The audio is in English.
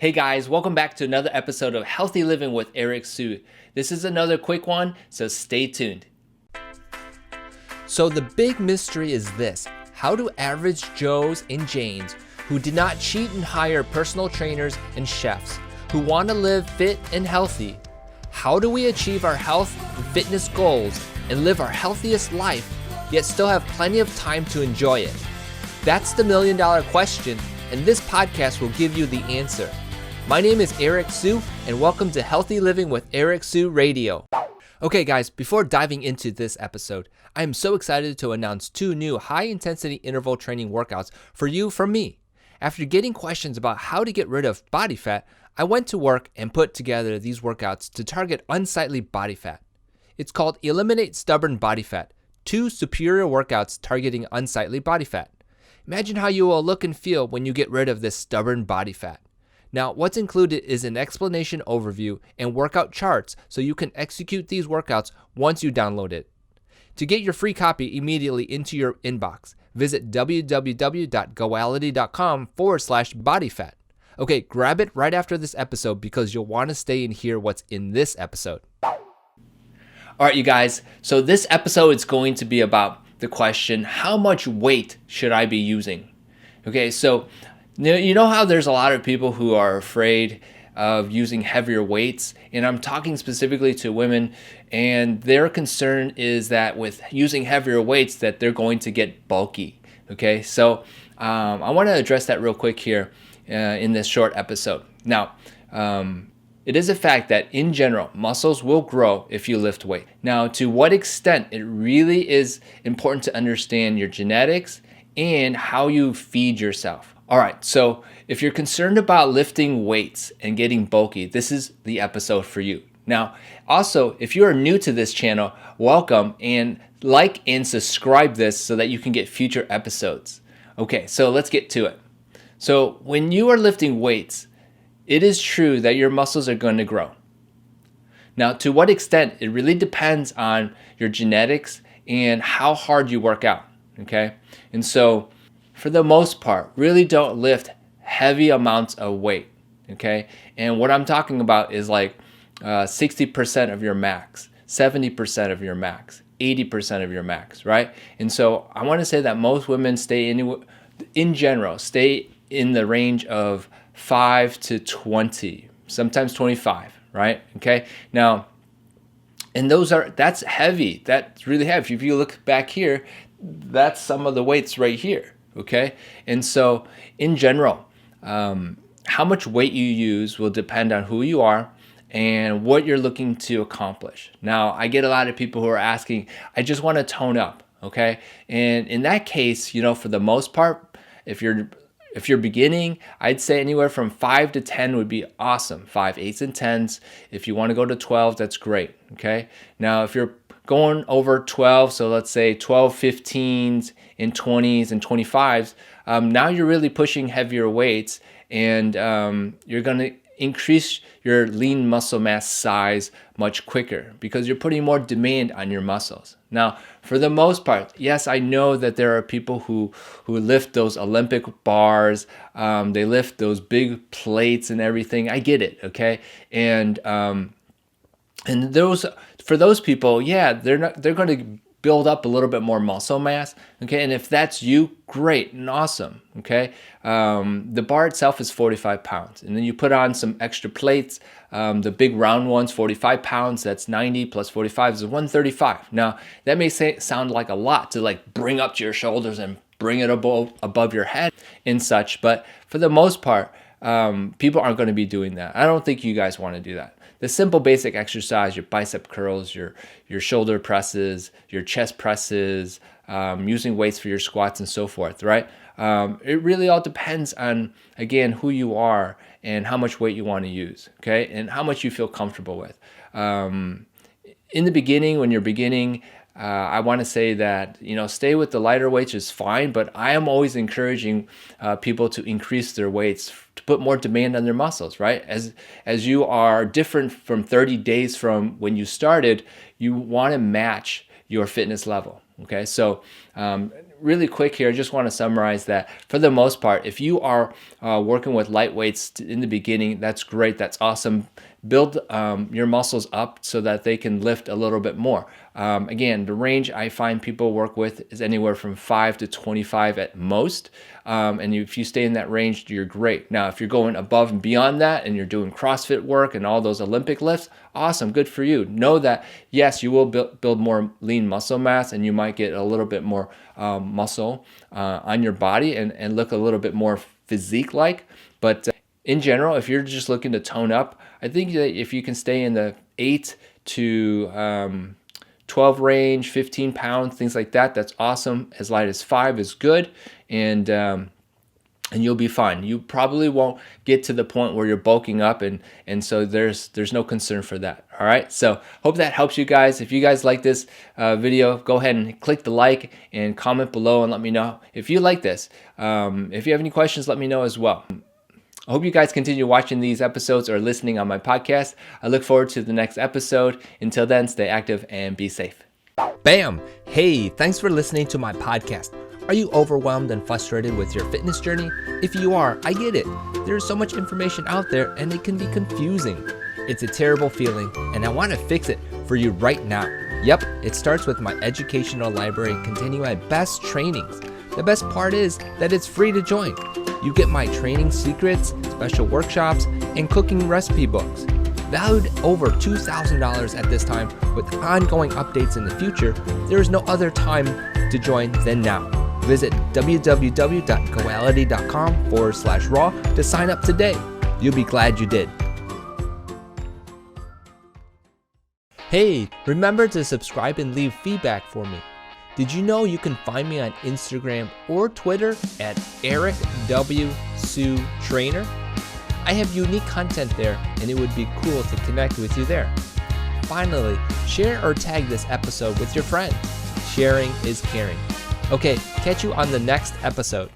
Hey guys, welcome back to another episode of Healthy Living with Eric Su. This is another quick one, so stay tuned. So the big mystery is this: how do average Joes and Janes who did not cheat and hire personal trainers and chefs, who want to live fit and healthy, how do we achieve our health and fitness goals and live our healthiest life, yet still have plenty of time to enjoy it? That's the million-dollar question, and this podcast will give you the answer. My name is Eric Su, and welcome to Healthy Living with Eric Su Radio. Okay guys, before diving into this episode, I am so excited to announce 2 new high-intensity interval training workouts for you from me. After getting questions about how to get rid of body fat, I went to work and put together these workouts to target unsightly body fat. It's called Eliminate Stubborn Body Fat, 2 superior workouts targeting unsightly body fat. Imagine how you will look and feel when you get rid of this stubborn body fat. Now, what's included is an explanation overview and workout charts so you can execute these workouts once you download it. To get your free copy immediately into your inbox, visit www.goality.com/bodyfat. Okay, grab it right after this episode because you'll want to stay and hear what's in this episode. All right, you guys, so this episode is going to be about the question, how much weight should I be using? Okay, so you know how there's a lot of people who are afraid of using heavier weights, and I'm talking specifically to women, and their concern is that with using heavier weights that they're going to get bulky. Okay, so I want to address that real quick here in this short episode. Now, it is a fact that in general, muscles will grow if you lift weight. Now, to what extent, it really is important to understand your genetics and how you feed yourself. All right, so if you're concerned about lifting weights and getting bulky, this is the episode for you. Now, also, if you are new to this channel, welcome, and like and subscribe this so that you can get future episodes. Okay, so let's get to it. So when you are lifting weights, it is true that your muscles are going to grow. Now, to what extent, it really depends on your genetics and how hard you work out, okay? And so, for the most part, really don't lift heavy amounts of weight, okay? And what I'm talking about is like 60% of your max, 70% of your max, 80% of your max, right? And so I want to say that most women in general, stay in the range of 5 to 20, sometimes 25, right? Okay, now, and that's heavy. That's really heavy. If you look back here, that's some of the weights right here. Okay, and so in general, how much weight you use will depend on who you are and what you're looking to accomplish. Now, I get a lot of people who are asking, I just want to tone up, okay? And in that case, for the most part, if you're beginning, I'd say anywhere from 5 to 10 would be awesome. 5, 8s, and 10s. If you want to go to 12, that's great, okay? Now, if you're going over 12, so let's say 12, 15s, and 20s, and 25s, now you're really pushing heavier weights, and you're going to increase your lean muscle mass size much quicker because you're putting more demand on your muscles. Now, for the most part, yes, I know that there are people who lift those Olympic bars, they lift those big plates and everything. I get it, okay? And for those people, yeah, they're going to build up a little bit more muscle mass, okay? And if that's you, great and awesome, okay? The bar itself is 45 pounds, and then you put on some extra plates, the big round ones, 45 pounds, that's 90 plus 45 is 135. Now, that may sound like a lot to like bring up to your shoulders and bring it above your head and such, but for the most part, people aren't going to be doing that. I don't think you guys want to do that. The simple basic exercise, your bicep curls, your shoulder presses, your chest presses, using weights for your squats and so forth, right? It really all depends on, again, who you are and how much weight you want to use, okay? And how much you feel comfortable with. In the beginning, when you're beginning, I want to say that, stay with the lighter weights is fine, but I am always encouraging people to increase their weights to put more demand on their muscles, right? As you are different from 30 days from when you started, you want to match your fitness level, okay? So really quick here, I just want to summarize that for the most part, if you are working with light weights in the beginning, that's great. That's awesome. Build your muscles up so that they can lift a little bit more. Again, the range I find people work with is anywhere from 5 to 25 at most. And if you stay in that range, you're great. Now, if you're going above and beyond that and you're doing CrossFit work and all those Olympic lifts, awesome, good for you. Know that, yes, you will build more lean muscle mass and you might get a little bit more muscle on your body and look a little bit more physique-like. But in general, if you're just looking to tone up, I think that if you can stay in the 8 to 12 range, 15 pounds, things like that, that's awesome. As light as 5 is good, and you'll be fine. You probably won't get to the point where you're bulking up, and so there's no concern for that. All right, so hope that helps you guys. If you guys like this video, go ahead and click the like and comment below and let me know if you like this. If you have any questions, let me know as well. I hope you guys continue watching these episodes or listening on my podcast. I look forward to the next episode. Until then, stay active and be safe. Bam! Hey, thanks for listening to my podcast. Are you overwhelmed and frustrated with your fitness journey? If you are, I get it. There's so much information out there and it can be confusing. It's a terrible feeling and I want to fix it for you right now. Yep, it starts with my educational library containing my best trainings. The best part is that it's free to join. You get my training secrets, special workshops, and cooking recipe books. Valued over $2,000 at this time, with ongoing updates in the future, there is no other time to join than now. Visit www.goality.com/raw to sign up today. You'll be glad you did. Hey, remember to subscribe and leave feedback for me. Did you know you can find me on Instagram or Twitter at Eric W. Sue Trainer? I have unique content there and it would be cool to connect with you there. Finally, share or tag this episode with your friends. Sharing is caring. Okay, catch you on the next episode.